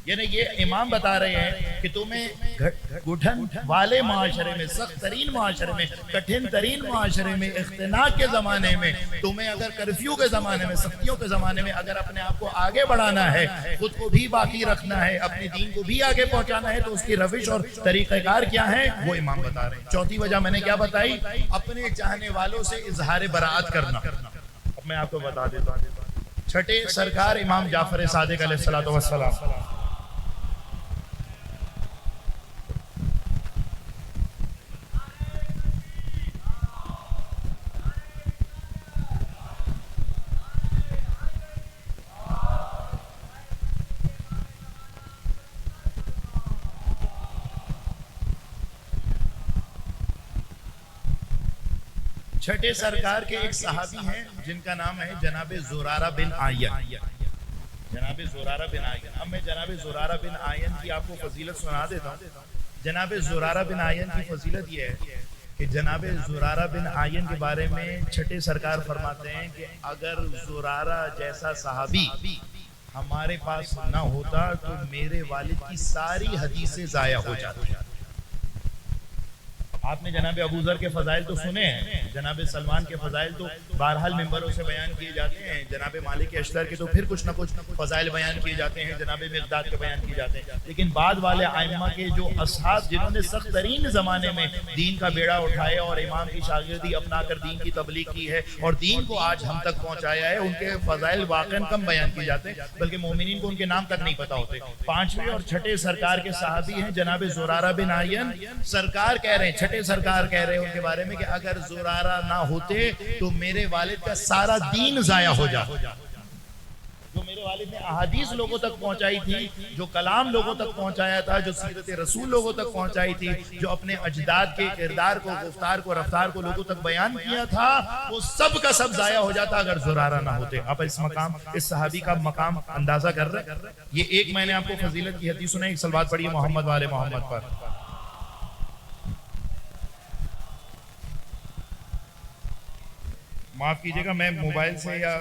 یعنی یہ امام بتا رہے ہیں کہ تمہیں گھٹن والے معاشرے میں، سخت ترین معاشرے میں، کٹھن ترین معاشرے میں، اختناق کے زمانے میں، تمہیں اگر کرفیو کے زمانے میں، سختیوں کے زمانے میں اگر اپنے آپ کو آگے بڑھانا ہے، خود کو بھی باقی رکھنا ہے، اپنے دین کو بھی آگے پہنچانا ہے، تو اس کی روش اور طریقہ کار کیا ہے وہ امام بتا رہے ہیں۔ چوتھی وجہ میں نے کیا بتائی؟ اپنے چاہنے والوں سے اظہار براءت کرنا۔ اب میں آپ کو بتا دیتا ہوں، چھٹے سرکار امام جعفر صادق علیہ السلام، چھٹے سرکار کے ایک صحابی ہیں جن کا نام ہے جناب زرارہ بن عین۔ جناب زرارہ بن عین، اب میں جناب زرارہ بن عین کی آپ کو فضیلت سنا دیتا ہوں۔ جناب زرارہ بن عین کی فضیلت یہ ہے کہ جناب زرارہ بن عین کے بارے میں چھٹے سرکار فرماتے ہیں کہ اگر زرارہ جیسا صحابی ہمارے پاس نہ ہوتا تو میرے والد کی ساری حدیثیں ضائع ہو جاتی۔ آپ نے جناب ابو ذر کے فضائل تو سنے ہیں، جناب سلمان کے فضائل تو بہرحال ممبروں سے بیان کیے جاتے ہیں، جناب مالک اشتر کے تو پھر کچھ نہ کچھ فضائل بیان کیے جاتے ہیں، جناب مقداد کے بیان کیے جاتے ہیں، لیکن بعد والے ائمہ کے جو اصحاب جنہوں نے سخت ترین زمانے میں دین کا بیڑا اٹھایا اور امام کی شاگردی اپنا کر دین کی تبلیغ کی ہے اور دین کو آج ہم تک پہنچایا ہے، ان کے فضائل واقعاً کم بیان کیے جاتے ہیں، بلکہ مومنین کو ان کے نام تک نہیں پتا ہوتے۔ پانچویں اور چھٹے سرکار کے صحابی ہیں جناب زرارہ بن عین۔ سرکار کہہ رہے ہیں، چھٹے سرکار کہہ رہے ہیں ان کے بارے میں کہ اگر زرارہ نہ ہوتے تو میرے والد کا سارا دین ضائع ہو جاتا. جو میرے والد نے احادیث لوگوں تک پہنچائی تھی، جو کلام لوگوں تک پہنچایا تھا، جو سیرت رسول لوگوں تک پہنچائی تھی، جو اپنے اجداد کے کردار کو، گفتار کو، رفتار کو لوگوں تک بیان کیا تھا، وہ سب کا سب ضائع ہو جاتا اگر زرارہ نہ ہوتے. آپ اس مقام، اس صحابی کا مقام اندازہ کر رہے ہیں. یہ ایک میں نے آپ کو فضیلت کی حدیث سنائی. ایک صلوات پڑھیے محمد والے محمد پر. معاف کیجئے گا، میں موبائل سے یا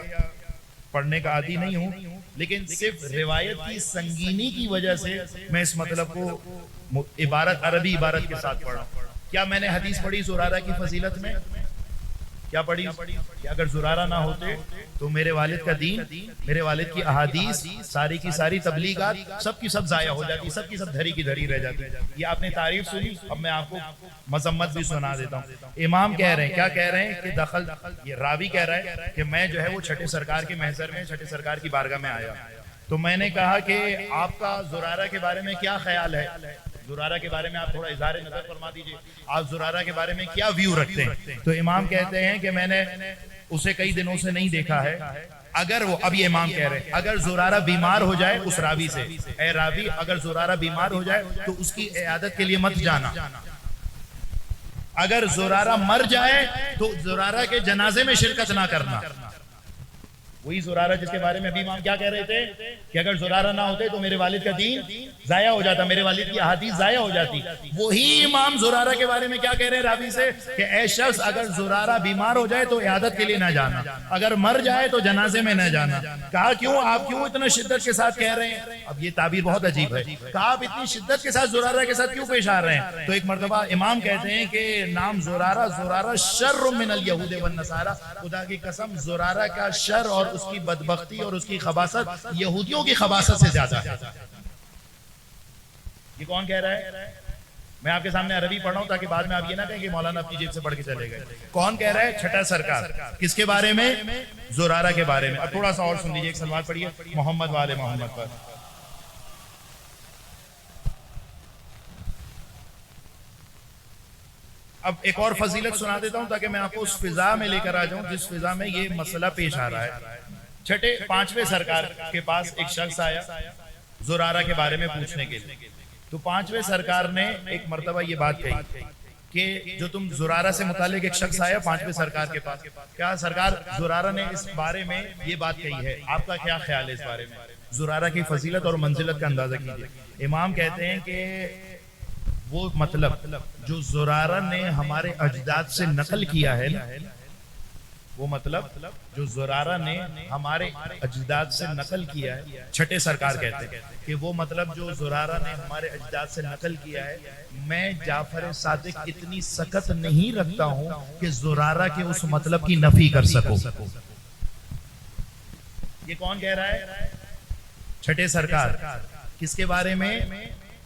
پڑھنے کا عادی نہیں ہوں، لیکن صرف روایت کی سنگینی کی وجہ سے میں اس مطلب کو عبارت، عربی عبارت کے ساتھ پڑھا. کیا میں نے حدیث پڑھی زرارہ کی فضیلت میں؟ کیا پڑھی کہ اگر زرارہ نہ ہوتے تو میرے والد کا دین، میرے والد کی احادیث، ساری کی ساری تبلیغات سب کی سب ضائع ہو جاتی، سب کی سب دھری کی دھری رہ جاتی. یہ آپ نے تعریف سنی، اب میں آپ کو مذمت بھی سنا دیتا ہوں. امام کہہ رہے ہیں، کیا کہہ رہے ہیں کہ یہ راوی کہہ رہا ہے کہ میں جو ہے وہ چھٹے سرکار کے محضر میں، چھٹے سرکار کی بارگاہ میں آیا تو میں نے کہا کہ آپ کا زرارہ کے بارے میں کیا خیال ہے؟ زرارہ کے بارے میں آپ تھوڑا اظہار نظر فرما دیجئے، آپ زرارہ کے بارے میں کیا ویو رکھتے ہیں؟ تو امام کہتے ہیں کہ میں نے اسے کئی دنوں سے نہیں دیکھا ہے. اگر وہ، اب یہ امام کہہ رہے ہیں، اگر زرارہ بیمار ہو جائے اس راوی سے، اے راوی اگر زرارہ بیمار ہو جائے تو اس کی عیادت کے لیے مت جانا. اگر زرارہ مر جائے تو زرارہ کے جنازے میں شرکت نہ کرنا. وہی زرارہ جس کے بارے میں ابھی امام کیا کہہ رہے تھے کہ اگر زرارہ نہ ہوتے تو میرے والد کا دین ضائع ہو جاتا، میرے والد کی احادیث ضائع ہو جاتی. وہی امام زرارہ کے بارے میں کیا کہہ رہے ہیں راوی سے کہ اے شخص اگر زرارہ بیمار ہو جائے تو عیادت کے لیے نہ جانا، اگر مر جائے تو جنازے میں نہ جانا. کہا کیوں، آپ کیوں اتنا شدت کے ساتھ کہہ رہے ہیں؟ اب یہ تعبیر بہت عجیب ہے. کہا آپ اتنی شدت کے ساتھ زرارہ کے ساتھ کیوں پیش آ رہے ہیں؟ تو ایک مرتبہ امام کہتے ہیں کہ نام زرارہ، زرارہ شر من الیہود والنصارى، خدا کی قسم زرارہ کا شر اور اس کی بدبختی اور اس کی خباثت یہودیوں کی خباثت سے زیادہ ہے. یہ کون کہہ رہا ہے؟ میں آپ کے سامنے عربی پڑھ رہا ہوں تاکہ بعد میں آپ یہ نہ کہیں کہ مولانا اپنی جیب سے پڑھ کے چلے گئے. کون کہہ رہا ہے؟ چھٹا سرکار. کس کے بارے میں؟ زرارہ کے بارے میں. اب تھوڑا سا اور سن لیجئے، ایک سلوات پڑھیے محمد والے محمد پر. اب ایک اور فضیلت سنا دیتا ہوں تاکہ میں آپ کو اس فضا میں لے کر آ جاؤں جس فضا میں یہ مسئلہ پیش آ رہا ہے. چھٹے پانچویں سرکار کے پاس ایک شخص آیا زرارہ کے بارے میں پوچھنے کے لیے. تو پانچویں سرکار نے ایک مرتبہ یہ بات کہی کہ جو تم زرارہ سے متعلق ایک شخص آیا پانچویں سرکار کے پاس، کیا سرکار زرارہ نے اس بارے میں یہ بات کہی ہے، آپ کا کیا خیال ہے اس بارے میں؟ زرارہ کی فضیلت اور منزلت کا اندازہ کیجئے. امام کہتے ہیں کہ وہ مطلب جو زرارہ نے ہمارے اجداد سے نقل کیا ہے، وہ مطلب جو زرارہ نے ہمارے اجداد سے نقل کیا ہے، چھٹے سرکار کہتے ہیں کہ وہ مطلب جو زرارہ نے ہمارے اجداد سے نقل کیا ہے، میں جعفر صادق اتنی سخت نہیں رکھتا ہوں کہ زرارہ کے اس مطلب کی نفی کر سکو. یہ کون کہہ رہا ہے؟ چھٹے سرکار. کس کے بارے میں؟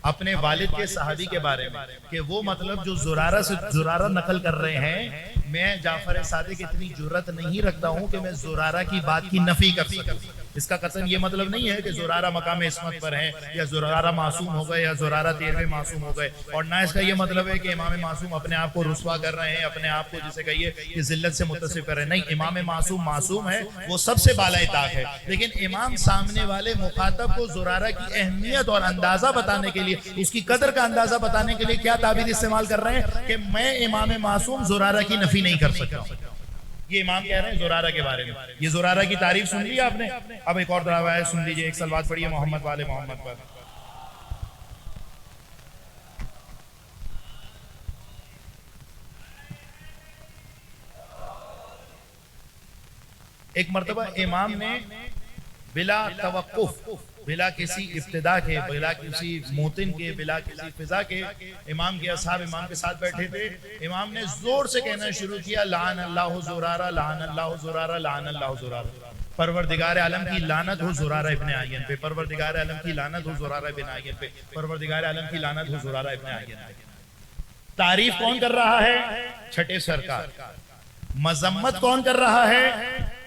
اپنے والد کے صحابی کے بارے میں، کہ وہ مطلب جو زرارہ نقل کر رہے ہیں، میں جعفر صادق اتنی جرت نہیں رکھتا ہوں کہ میں زرارہ کی بات کی نفی کر سکوں. اس کا قطعاً یہ مطلب نہیں ہے کہ زرارہ مقام عصمت پر ہے یا زرارہ معصوم ہو گئے یا زرارہ 13ویں معصوم ہو گئے، اور نہ اس کا یہ مطلب ہے کہ امام معصوم اپنے آپ کو رسوا کر رہے ہیں، اپنے آپ کو جسے کہیے کہ ذلت سے متصف کر رہے ہیں. نہیں، امام معصوم معصوم ہے، وہ سب سے بالائے طاق ہے، لیکن امام سامنے والے مخاطب کو زرارہ کی اہمیت اور اندازہ بتانے کے لیے، اس کی قدر کا اندازہ بتانے کے لیے کیا تعبیر استعمال کر رہے ہیں کہ میں امام معصوم زرارہ کی نفی نہیں کر سکتا. یہ امام کہہ رہے ہیں زرارہ کے بارے میں. یہ زرارہ کی تعریف سن لی آپ نے. اب ایک اور روایت سن لیجئے، ایک صلوات پڑھیے محمد والے محمد پر. ایک مرتبہ امام نے بلا توقف، بلا کسی ابتدا کے، بلا کسی موتن کے، بلا کسی فضا کے، امام کے اصحاب امام کے ساتھ بیٹھے تھے. امام نے زور سے کہنا شروع کیا، لعن اللہ زرارہ، لعن اللہ زرارہ، لعن اللہ زرارہ. پروردگار عالم کی لعنت ہو زرارہ ابن عین پہ، پروردگار عالم کی لعنت ہو زرارہ ابن عین پہ، پروردگار عالم کی لعنت ہو زرارہ ابن عین پہ. تعریف کون کر رہا ہے؟ چھٹے سرکار. مذمت کون کر رہا ہے؟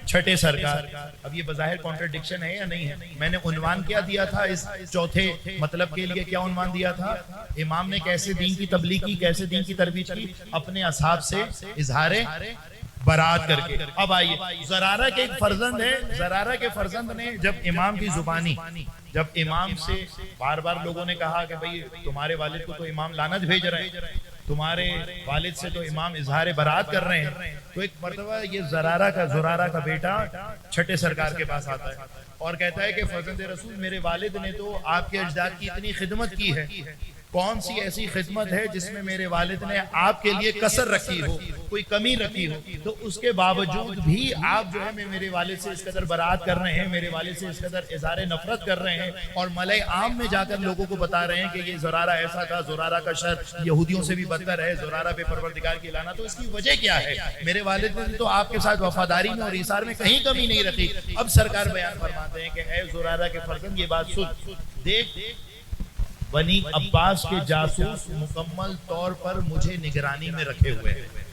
چھٹے سرکار. اب یہ بظاہر کانٹرڈکشن ہے یا نہیں ہے؟ میں نے عنوان کیا دیا تھا اس چوتھے مطلب کے لیے؟ کیا عنوان دیا تھا؟ امام نے کیسے دین کی تبلیغ کی، کیسے دین کی ترویج کی؟ اپنے اصحاب سے اظہار برات کر کے. اب آئیے، زرارہ کے ایک فرزند ہے، زرارہ کے فرزند نے جب امام کی زبانی، جب امام سے بار بار لوگوں نے کہا کہ بھئی تمہارے والد کو تو امام لعنت بھیج رہے ہیں، تمہارے والد سے تو امام اظہار برات کر رہے ہیں، تو ایک مرتبہ یہ زرارہ کا بیٹا چھٹے سرکار کے پاس آتا ہے اور کہتا ہے کہ فرزند رسول، میرے والد نے تو آپ کے اجداد کی اتنی خدمت کی ہے، کون سی ایسی خدمت ہے جس میں میرے والد نے آپ کے لیے کسر رکھی ہو، کوئی کمی رکھی ہو، تو اس کے باوجود بھی آپ جو ہے میرے والد سے اس قدر برات کر رہے ہیں، میرے والد سے اس قدر اظہار نفرت کر رہے ہیں، اور ملأ عام میں جا کر لوگوں کو بتا رہے ہیں کہ یہ زرارہ ایسا تھا، زرارہ کا شر یہودیوں سے بھی بدتر ہے، زرارہ بے پروردگار کی لعنت. تو اس کی وجہ کیا ہے؟ میرے والد نے تو آپ کے ساتھ وفاداری میں اور ایثار میں کہیں کمی نہیں رکھی. اب سرکار بیان فرماتے ہیں کہ اے زرارہ کے فرزند، یہ بات سن، دیکھ بنی عباس کے جاسوس مکمل طور پر مجھے نگرانی میں رکھے ہوئے ہیں،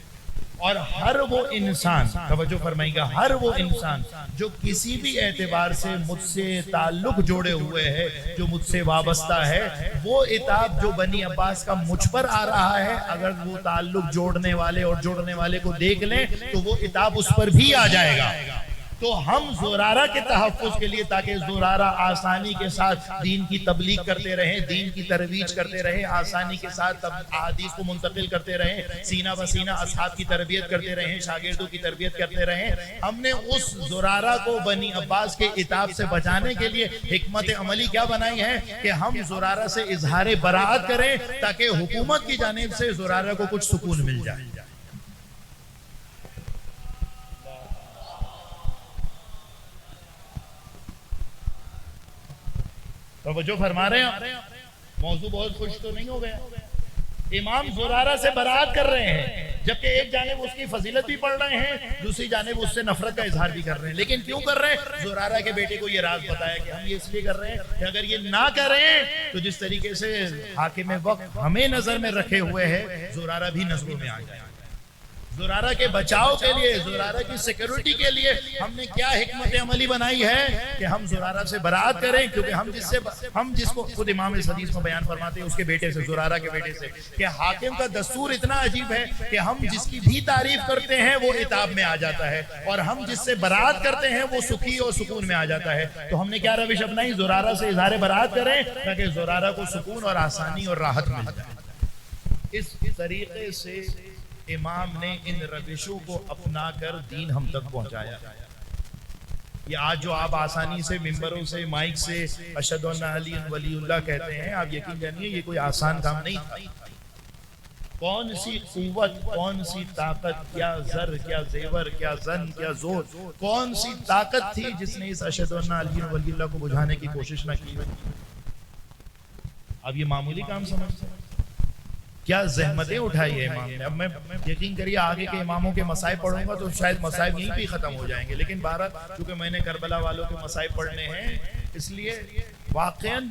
اور ہر وہ انسان، توجہ فرمائیے گا، ہر وہ انسان جو کسی بھی اعتبار سے مجھ سے تعلق جوڑے ہوئے ہے، جو مجھ سے وابستہ ہے، وہ عتاب جو بنی عباس کا مجھ پر آ رہا ہے، اگر وہ تعلق جوڑنے والے اور جوڑنے والے کو دیکھ لیں تو وہ عتاب اس پر بھی آ جائے گا. تو ہم زرارہ کے تحفظ کے لیے، تاکہ زرارہ آسانی کے ساتھ دین کی تبلیغ کرتے رہیں، دین کی ترویج کرتے رہیں، آسانی کے ساتھ احادیث کو منتقل کرتے رہیں، سینہ بسینہ اصحاب کی تربیت کرتے رہیں، شاگردوں کی تربیت کرتے رہیں، ہم نے اس زرارہ کو بنی عباس کے عتاب سے بچانے کے لیے حکمت عملی کیا بنائی ہے کہ ہم زرارہ سے اظہار براءت کریں، تاکہ حکومت کی جانب سے زرارہ کو کچھ سکون مل جائے. توجہ فرما رہے ہیں؟ موضوع بہت خوش تو نہیں ہو گیا؟ امام زرارہ سے برات کر رہے ہیں، جبکہ ایک جانب اس کی فضیلت بھی پڑھ رہے ہیں، دوسری جانب اس سے نفرت کا اظہار بھی کر رہے ہیں. لیکن کیوں کر رہے ہیں؟ زرارہ کے بیٹے کو یہ راز بتایا کہ ہم یہ اس لیے کر رہے ہیں کہ اگر یہ نہ کریں تو جس طریقے سے حاکم وقت ہمیں نظر میں رکھے ہوئے ہے، زرارہ بھی نظروں میں آ جائے. زرارہ کے بچاؤ کے لیے، زرارہ کی سیکیورٹی کے لیے ہم نے کیا حکمت عملی بنائی ہے کہ ہم زرارہ سے برات کریں، کیونکہ ہم جس کو خود امام اس حدیث میں بیان فرماتے ہیں اس کے بیٹے سے، زرارہ کے بیٹے سے، کہ حاکم کا دستور اتنا عجیب ہے کہ ہم جس کی بھی تعریف کرتے ہیں وہ عتاب میں آ جاتا ہے، اور ہم جس سے برات کرتے ہیں وہ سکھی اور سکون میں آ جاتا ہے. تو ہم نے کیا روش اپنائی؟ زرارہ سے اظہار برات کریں تاکہ زرارہ کو سکون اور آسانی اور راحت مل جائے. اس طریقے سے امام نے ان روشوں کو اپنا کر دین ہم تک پہنچایا. یہ آج جو آپ آسانی سے ممبروں سے، مائک سے اشہد ان علی ولی اللہ کہتے ہیں، آپ یقین جانیے یہ کوئی آسان کام نہیں تھا. کون سی قوت، کون سی طاقت، کیا زر، کیا زیور، کیا زن، کیا زور، کون سی طاقت تھی جس نے اس اشہد ان علی ولی اللہ کو بجھانے کی کوشش نہ کی؟ اب یہ معمولی کام سمجھتے ہیں؟ کیا زحمتیں اٹھائی ہے امام نے. اب میں یقین کریے آگے کے اماموں کے مسائب پڑھوں گا تو شاید مسائب یہیں پہ ختم ہو جائیں گے، لیکن بہرحال چونکہ میں نے کربلا والوں کے مسائب پڑھنے ہیں، اس لیے واقعاً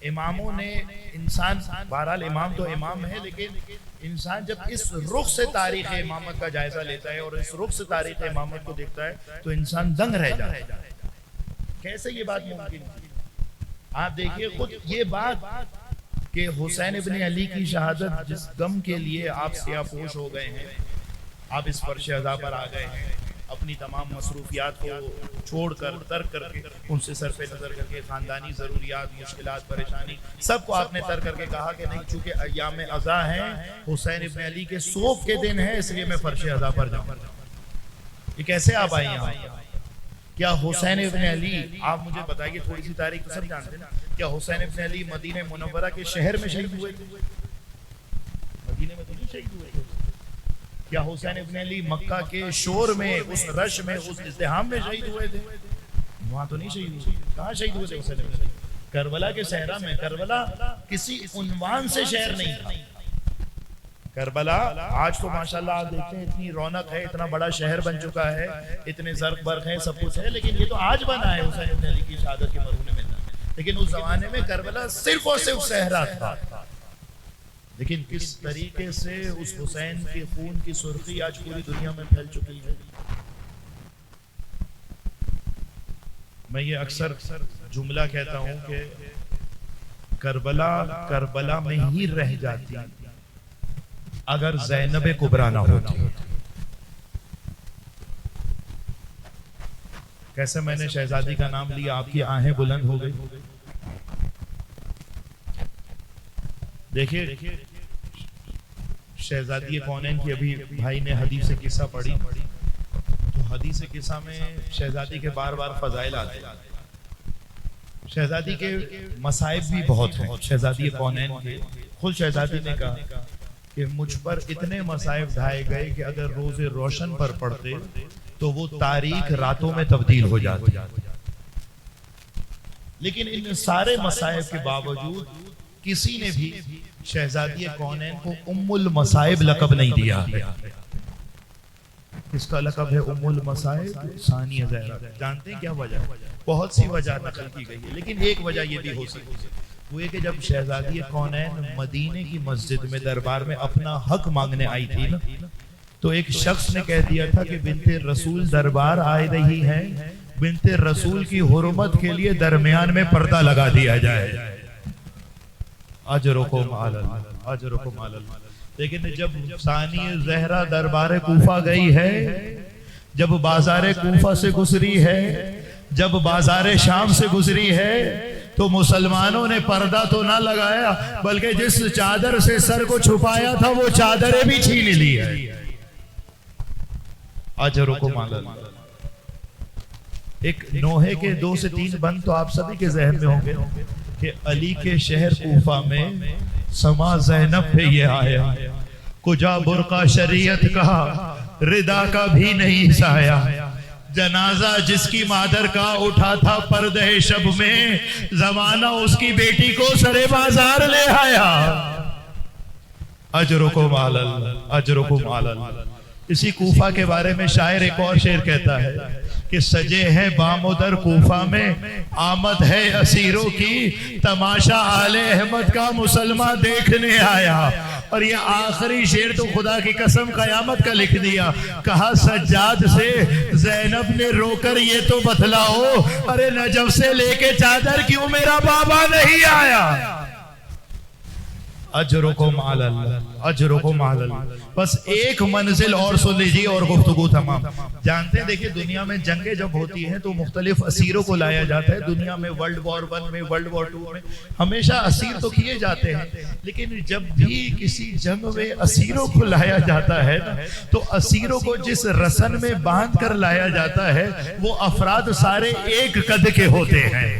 اماموں نے، انسان بہرحال امام تو امام ہے، لیکن انسان جب اس رخ سے تاریخ امامت کا جائزہ لیتا ہے اور اس رخ سے تاریخ امامت کو دیکھتا ہے تو انسان دنگ رہ جاتا ہے. کیسے یہ بات ممکن تھی؟ آپ دیکھیے خود یہ بات کہ حسین ابن علی کی شہادت جس غم کے لیے آپ سیاہ پوش ہو گئے ہیں، آپ اس فرش عزا پر آ گئے ہیں، اپنی تمام مصروفیات کو چھوڑ کر، ترک کر کے، ان سے صرف نظر کر کے، خاندانی ضروریات، مشکلات، پریشانی سب کو آپ نے ترک کر کے کہا کہ نہیں، چونکہ ایام عزا ہیں، حسین ابن علی کے سوگ کے دن ہیں، اس لیے میں فرش عزا پر جاؤں. یہ کیسے آپ آئی یہاں؟ کیا حسین ابن علی، آپ مجھے بتائیے تھوڑی سی تاریخ تو سب جانتے ہیں، کیا حسین ابن علی مدینہ منورہ کے شہر میں شہید ہوئے تھے؟ مدینہ میں تو نہیں شہید ہوئے تھے. کیا حسین ابن علی مکہ کے شور میں، اس رش میں، اس ازدحام میں شہید ہوئے تھے؟ وہاں تو نہیں شہید ہوئے. کہاں شہید ہوئے تھے حسین ابن علی؟ کربلا کے صحرا میں. کربلا کسی عنوان سے شہر نہیں تھا. کربلا آج تو ماشاءاللہ آپ دیکھتے ہیں اتنی رونق ہے، اتنا بڑا شہر بن چکا ہے، اتنے زرق برق ہیں، سب کچھ ہے، لیکن یہ تو آج بنا ہے حسین ابن علی کی شہادت کے مرہون میں. لیکن اس زمانے میں کربلا صرف اور صرف صحرا تھا. لیکن کس طریقے سے اس حسین کے خون کی سرخی آج پوری دنیا میں پھیل چکی ہے. میں یہ اکثر جملہ کہتا ہوں کہ کربلا میں ہی رہ جاتی اگر زینب کبریٰ نہ ہوتی. کیسے میں نے شہزادی کا نام لیا آپ کی آہیں بلند ہو گئی. دیکھیے شہزادی کونین کی ابھی بھائی نے حدیث قصہ پڑھی تو حدیث قصہ میں شہزادی کے بار بار فضائل آتے ہیں. شہزادی کے مصائب بھی بہت ہیں. شہزادی کونین کے خود شہزادی نے کہا کہ مجھ پر اتنے مصائب ڈھائے گئے کہ اگر روز روشن پر پڑتے تو وہ تاریک راتوں میں تبدیل ہو جاتی. لیکن ان سارے مصائب کے باوجود کسی نے بھی شہزادی کونین کو ام المصائب لقب نہیں دیا ہے. اس کا لقب ہے ام المصائب ثانیہ زہرا. جانتے ہیں کیا وجہ؟ بہت سی وجہ نقل کی گئی ہے لیکن ایک وجہ یہ بھی ہو سکتی ہے وہ یہ کہ جب شہزادی کونین مدینے کی مسجد میں دربار میں اپنا حق مانگنے آئی تھی نا تو ایک شخص نے کہہ دیا تھا کہ بنت رسول دربار آئی رہی ہے, بنت رسول کی حرمت کے لیے درمیان میں پردہ لگا دیا جائے. اجرکم علی اللہ اجرکم علی اللہ. لیکن جب ثانیہ زہرا دربار کوفہ گئی ہے, جب بازار کوفہ سے گزری ہے, جب بازار شام سے گزری ہے تو مسلمانوں نے پردہ تو نہ لگایا بلکہ جس چادر سے سر کو چھپایا تھا وہ چادریں بھی چھین لی ہے. اجرکم علی اللہ. ایک نوحے کے 2 سے 3 بند تو آپ سبھی کے ذہن میں ہوں گے کہ علی کے شہر کوفہ میں سما زینب پہ یہ آیا, کجا برقع شریعت کہا ردا کا بھی نہیں سایا, جنازہ جس کی مادر کا اٹھا تھا پردہ شب میں زمانہ اس کی بیٹی کو سرے بازار لے آیا. اجرکم علی اللہ اجرکم علی اللہ. اسی کوفہ کے بارے میں شاعر ایک اور شعر کہتا ہے کہ سجے ہیں بامدر کوفہ میں آمد ہے اسیروں کی, تماشا آل احمد کا مسلمہ دیکھنے آیا. اور یہ آخری شعر تو خدا کی قسم قیامت کا لکھ دیا. کہا سجاد سے زینب نے رو کر یہ تو بتلاؤ, ارے نجف سے لے کے چادر کیوں میرا بابا نہیں آیا. اجرکم علی اللہ اجرکم علی اللہ. بس ایک منزل اور سن لیجیے اور گفتگو تمام. جانتے ہیں دیکھیں دنیا میں جنگیں جب ہوتی ہیں تو مختلف اسیروں کو لایا جاتا ہے. دنیا میں ورلڈ وار 1 میں ورلڈ وار 2 میں ہمیشہ اسیر تو کیے جاتے ہیں لیکن جب بھی کسی جنگ میں اسیروں کو لایا جاتا ہے تو اسیروں کو جس رسن میں باندھ کر لایا جاتا ہے وہ افراد سارے ایک قد کے ہوتے ہیں.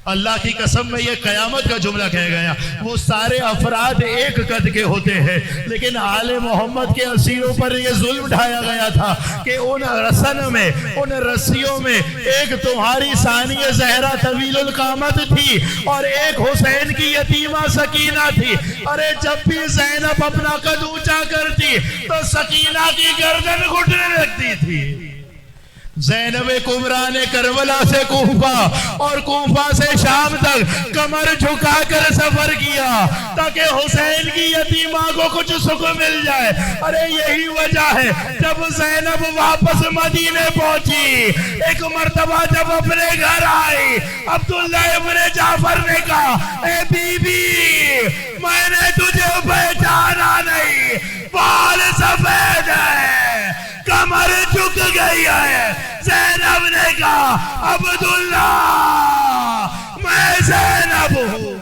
اللہ کی قسم میں یہ قیامت کا جملہ کہہ گیا, وہ سارے افراد ایک قد کے ہوتے ہیں لیکن آل محمد کے اسیروں پر یہ ظلم ڈھایا گیا تھا کہ ان رسن میں ان رسیوں میں ایک تمہاری ثانیہ زہرا طویل القامت تھی اور ایک حسین کی یتیمہ سکینہ تھی. ارے جب بھی زینب اپنا قد اونچا کرتی تو سکینہ کی گردن گھٹنے لگتی تھی. زینب کبریٰ نے کربلا سے کوفہ اور کوفہ سے شام تک کمر جھکا کر سفر کیا تاکہ حسین کی یتیمہ کو کچھ سکھ مل جائے. ارے یہی وجہ ہے جب زینب واپس مدینے پہنچی ایک مرتبہ جب اپنے گھر آئی عبداللہ ابن جعفر نے کہا اے بی بی میں نے تجھے پہچانا نہیں, بال سفید ہے, کمر جھک گئی ہے. زینب نے کہا عبداللہ میں زینب ہوں.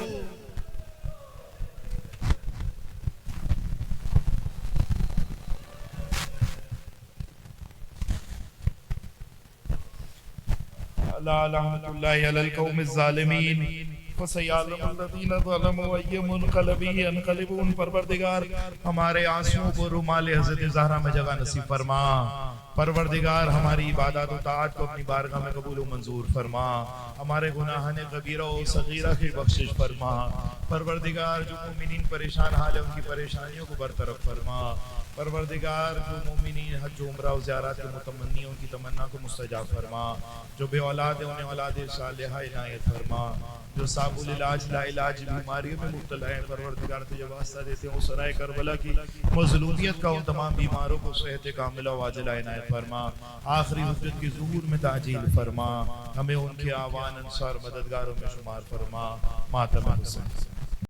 لعنت اللہ علی القوم الظالمین فسیعلم الذین ظلموا ای منقلب ینقلبون. پروردگار ہمارے آنسوؤں کو رومال حضرت زہرا میں جگہ نصیب فرما. پروردگار ہماری عبادات و طاعت کو اپنی بارگاہ میں قبول و منظور فرما. ہمارے گناہان کبیرہ و صغیرہ کی بخشش فرما. پروردگار جو مومنین پریشان حال ہیں ان کی پریشانیوں کو برطرف فرما. پروردگار جو مومنین حج و عمرہ و زیارات کے متمنیوں کی تمنا کو مستجاب فرما، جو بے اولاد ہیں انہیں اولاد صالحہ عنایت فرما، جو صاحب العلاج لا علاج بیماریوں میں مبتلا ہیں پروردگار تجھے واسطہ دیتے ہیں اسرائے کربلا کی مظلومیت کا ان تمام بیماروں کو صحت کاملہ و عاجلہ عنایت فرما، آخری حجت کی ظہور میں تعجیل فرما، ہمیں ان کے آوان انصار مددگاروں میں شمار فرما، ماتم حسین